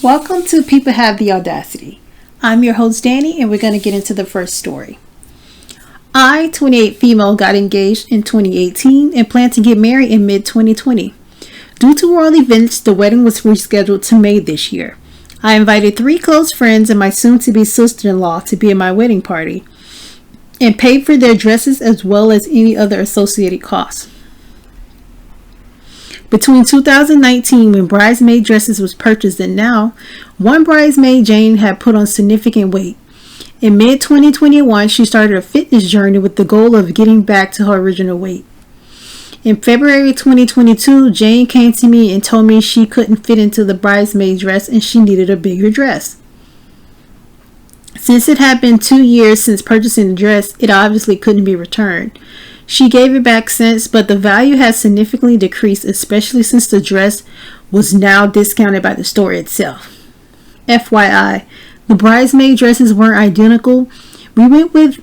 Welcome to People Have the Audacity. I'm your host Danny, and we're going to get into the first story. I, 28 female, got engaged in 2018 and plan to get married in mid-2020. Due to world events, the wedding was rescheduled to May this year. I invited 3 close friends and my soon-to-be sister-in-law to be at my wedding party and paid for their dresses as well as any other associated costs. Between 2019, when bridesmaid dresses was purchased, and now, one bridesmaid, Jane, had put on significant weight. In mid-2021, she started a fitness journey with the goal of getting back to her original weight. In February 2022, Jane came to me and told me she couldn't fit into the bridesmaid dress and she needed a bigger dress. Since it had been 2 years since purchasing the dress, it obviously couldn't be returned. She gave it back since, but the value has significantly decreased, especially since the dress was now discounted by the store itself. FYI, the bridesmaid dresses weren't identical. We went with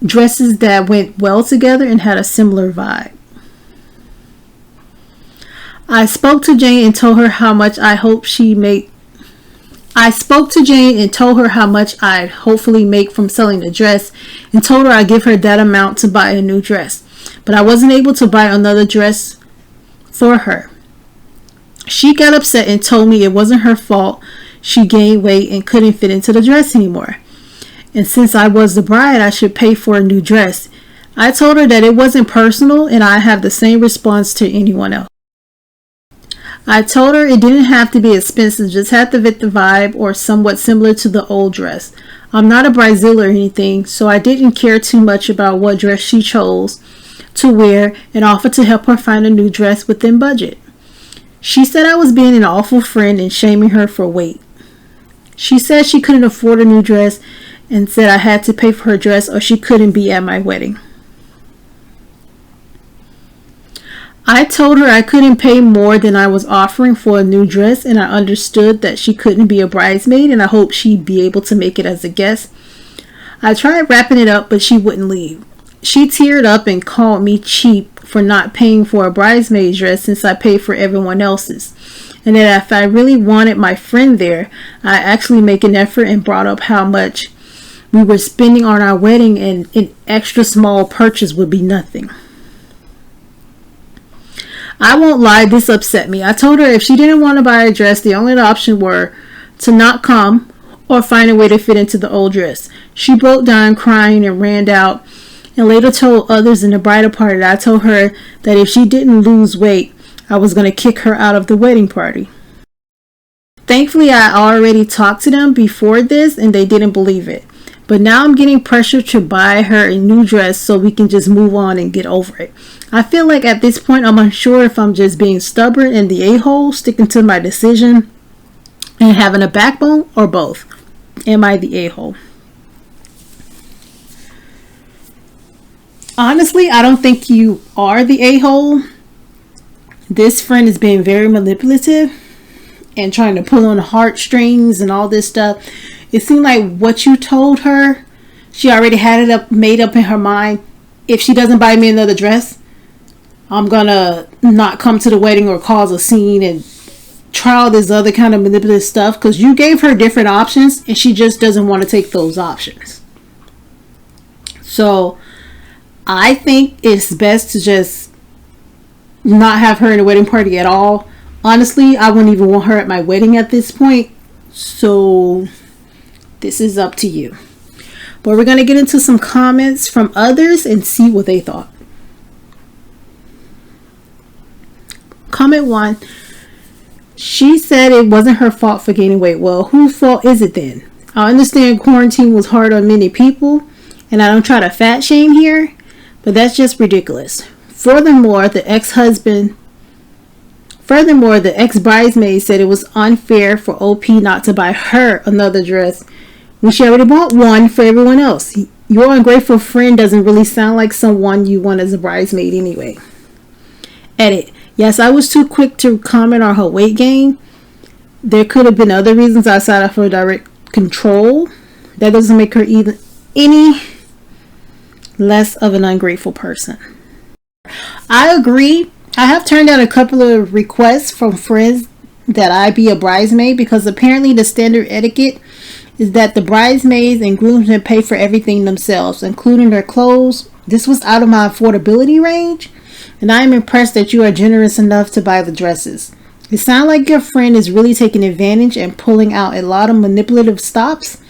dresses that went well together and had a similar vibe. I spoke to Jane and told her how much I'd hopefully make from selling the dress, and told her I'd give her that amount to buy a new dress. But I wasn't able to buy another dress for her. She got upset and told me it wasn't her fault she gained weight and couldn't fit into the dress anymore. And since I was the bride, I should pay for a new dress. I told her that it wasn't personal and I have the same response to anyone else. I told her it didn't have to be expensive, just had to fit the vibe or somewhat similar to the old dress. I'm not a bridezilla or anything, so I didn't care too much about what dress she chose to wear and offered to help her find a new dress within budget. She said I was being an awful friend and shaming her for weight. She said she couldn't afford a new dress and said I had to pay for her dress or she couldn't be at my wedding. I told her I couldn't pay more than I was offering for a new dress, and I understood that she couldn't be a bridesmaid and I hoped she'd be able to make it as a guest. I tried wrapping it up, but she wouldn't leave. She teared up and called me cheap for not paying for a bridesmaid dress since I paid for everyone else's, and that if I really wanted my friend there, I actually make an effort and brought up how much we were spending on our wedding and an extra small purchase would be nothing. I won't lie, this upset me. I told her if she didn't want to buy a dress, the only option were to not come or find a way to fit into the old dress. She broke down crying and ran out, and later told others in the bridal party that I told her that if she didn't lose weight, I was going to kick her out of the wedding party. Thankfully, I already talked to them before this and they didn't believe it. But now I'm getting pressure to buy her a new dress so we can just move on and get over it. I feel like at this point I'm unsure if I'm just being stubborn and the a-hole, sticking to my decision and having a backbone, or both. Am I the a-hole? Honestly, I don't think you are the a-hole. This friend is being very manipulative and trying to pull on the heartstrings and all this stuff. It seemed like what you told her, she already had it made up in her mind. If she doesn't buy me another dress, I'm gonna not come to the wedding or cause a scene and try all this other kind of manipulative stuff, because you gave her different options and she just doesn't want to take those options. So I think it's best to just not have her in a wedding party at all. Honestly, I wouldn't even want her at my wedding at this point. So this is up to you. But we're going to get into some comments from others and see what they thought. Comment 1. She said it wasn't her fault for gaining weight. Well, whose fault is it then? I understand quarantine was hard on many people, and I don't try to fat shame here, but that's just ridiculous. Furthermore, the ex-bridesmaid said it was unfair for OP not to buy her another dress when she already bought one for everyone else. Your ungrateful friend doesn't really sound like someone you want as a bridesmaid anyway. Edit. Yes, I was too quick to comment on her weight gain. There could have been other reasons outside of her direct control. That doesn't make her even any less of an ungrateful person. I agree. I have turned down a couple of requests from friends that I be a bridesmaid, because apparently the standard etiquette is that the bridesmaids and groomsmen pay for everything themselves, including their clothes. This was out of my affordability range, and I am impressed that you are generous enough to buy the dresses. It sounds like your friend is really taking advantage and pulling out a lot of manipulative stops,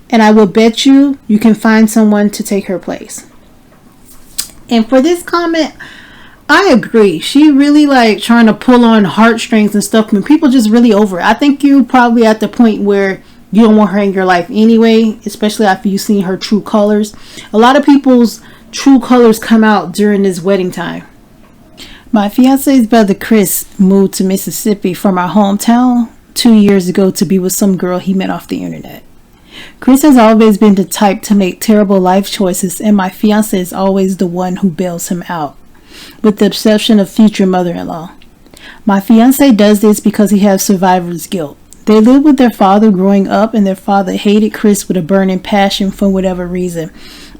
and I will bet you can find someone to take her place. And for this comment, I agree. She really like trying to pull on heartstrings and stuff when people just really over it. I think you probably at the point where you don't want her in your life anyway, especially after you've seen her true colors. A lot of people's true colors come out during this wedding time. My fiance's brother Chris moved to Mississippi from our hometown 2 years ago to be with some girl he met off the internet. Chris has always been the type to make terrible life choices, and my fiance is always the one who bails him out, with the exception of future mother-in-law. My fiance does this because he has survivor's guilt. They lived with their father growing up, and their father hated Chris with a burning passion for whatever reason,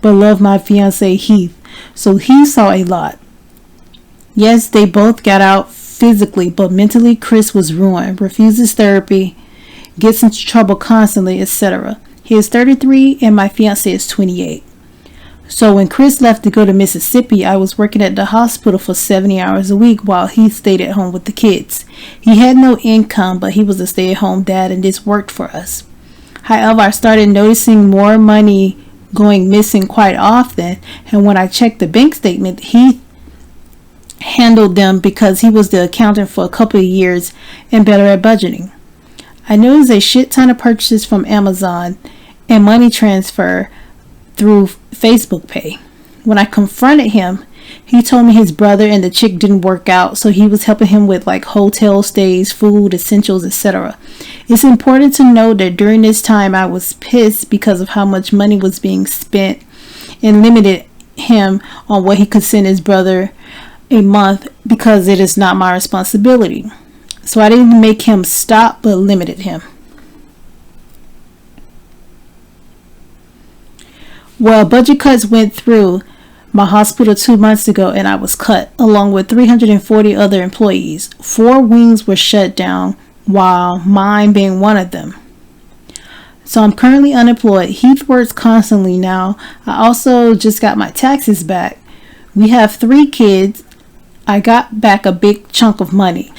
but loved my fiance Heath, so he saw a lot. Yes, they both got out physically, but mentally Chris was ruined, refuses therapy, gets into trouble constantly, etc. He is 33 and my fiance is 28. So when Chris left to go to Mississippi, I was working at the hospital for 70 hours a week while he stayed at home with the kids. He had no income, but he was a stay-at-home dad, and this worked for us. However, I started noticing more money going missing quite often, and when I checked the bank statement, he handled them because he was the accountant for a couple of years and better at budgeting. I noticed a shit ton of purchases from Amazon and money transfer through Facebook Pay. When I confronted him, he told me his brother and the chick didn't work out, so he was helping him with like hotel stays, food, essentials, etc. It's important to note that during this time I was pissed because of how much money was being spent and limited him on what he could send his brother a month because it is not my responsibility. So I didn't make him stop, but limited him. Well, budget cuts went through my hospital 2 months ago, and I was cut, along with 340 other employees. 4 wings were shut down, while mine being one of them. So I'm currently unemployed. Heath works constantly now. I also just got my taxes back. We have 3 kids. I got back a big chunk of money.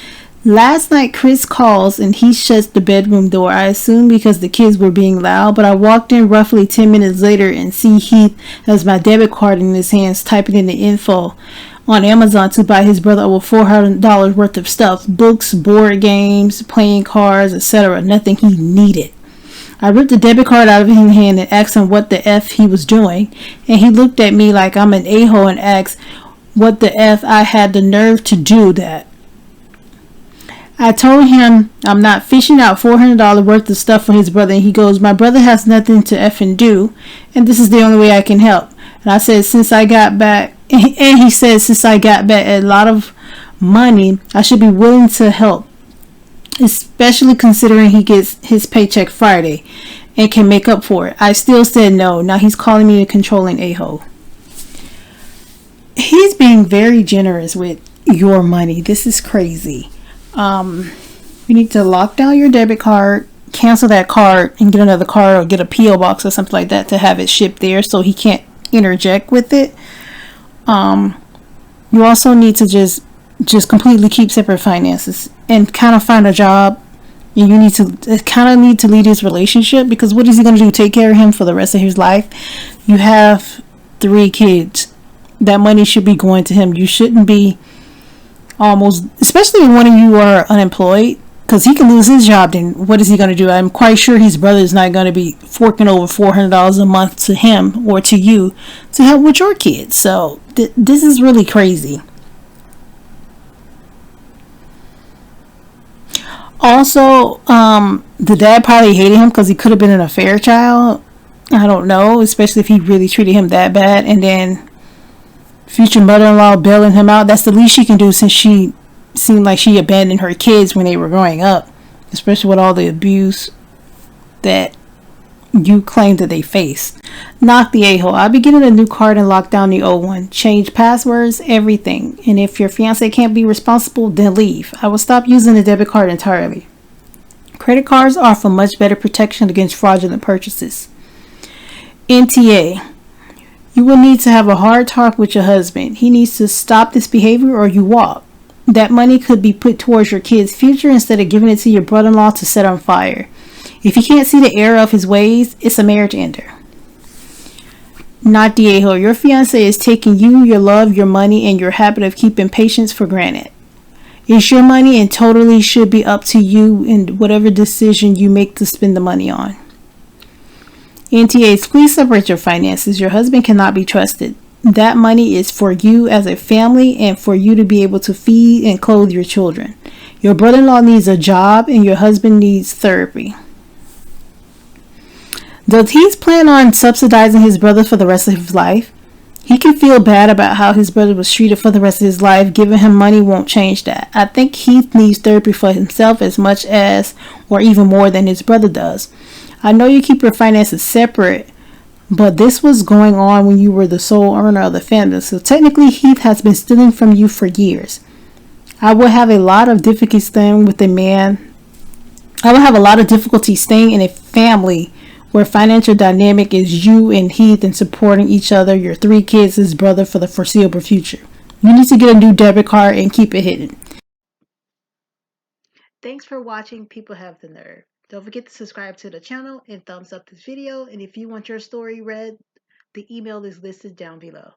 Last night Chris calls and he shuts the bedroom door. I assume because the kids were being loud, but I walked in roughly 10 minutes later and see Heath has my debit card in his hands, typing in the info on Amazon to buy his brother over $400 worth of stuff, books, board games, playing cards, etc. Nothing he needed. I ripped the debit card out of his hand and asked him what the F he was doing, and he looked at me like I'm an a-hole and asked what the F I had the nerve to do that. I told him I'm not fishing out $400 worth of stuff for his brother, and he goes, my brother has nothing to effing do, and this is the only way I can help. And I said, since I got back, and he said, since I got back a lot of money, I should be willing to help, especially considering he gets his paycheck Friday and can make up for it. I still said no. Now he's calling me a controlling a-hole. He's being very generous with your money. This is crazy. You need to lock down your debit card, cancel that card, and get another card or get a P.O. box or something like that to have it shipped there so he can't interject with it. You also need to just completely keep separate finances and kind of find a job. And you need to lead his relationship, because what is he going to do? Take care of him for the rest of his life? You have 3 kids. That money should be going to him. You shouldn't be especially when one of you are unemployed, because he can lose his job. Then what is he going to do? I'm quite sure his brother is not going to be forking over $400 a month to him or to you to help with your kids. So this is really crazy. Also, the dad probably hated him because he could have been an affair child. I don't know, especially if he really treated him that bad. And then future mother-in-law bailing him out. That's the least she can do, since she seemed like she abandoned her kids when they were growing up, especially with all the abuse that you claim that they face. Knock the a-hole. I'll be getting a new card and lock down the old one. Change passwords, everything. And if your fiance can't be responsible, then leave. I will stop using the debit card entirely. Credit cards offer much better protection against fraudulent purchases. NTA. You will need to have a hard talk with your husband. He needs to stop this behavior or you walk. That money could be put towards your kid's future instead of giving it to your brother-in-law to set on fire. If he can't see the error of his ways, it's a marriage ender. Not the a-hole. Your fiance is taking you, your love, your money, and your habit of keeping patience for granted. It's your money and totally should be up to you in whatever decision you make to spend the money on. NTAs, please separate your finances. Your husband cannot be trusted. That money is for you as a family and for you to be able to feed and clothe your children. Your brother-in-law needs a job and your husband needs therapy. Does he plan on subsidizing his brother for the rest of his life? He can feel bad about how his brother was treated for the rest of his life. Giving him money won't change that. I think Heath needs therapy for himself as much as, or even more than his brother does. I know you keep your finances separate, but this was going on when you were the sole earner of the family. So technically Heath has been stealing from you for years. I will have a lot of difficulty staying with a man. I will have a lot of difficulty staying in a family where financial dynamic is you and Heath and supporting each other, your 3 kids, his brother for the foreseeable future. You need to get a new debit card and keep it hidden. Thanks for watching People Have the Nerve. Don't forget to subscribe to the channel and thumbs up this video. And if you want your story read, the email is listed down below.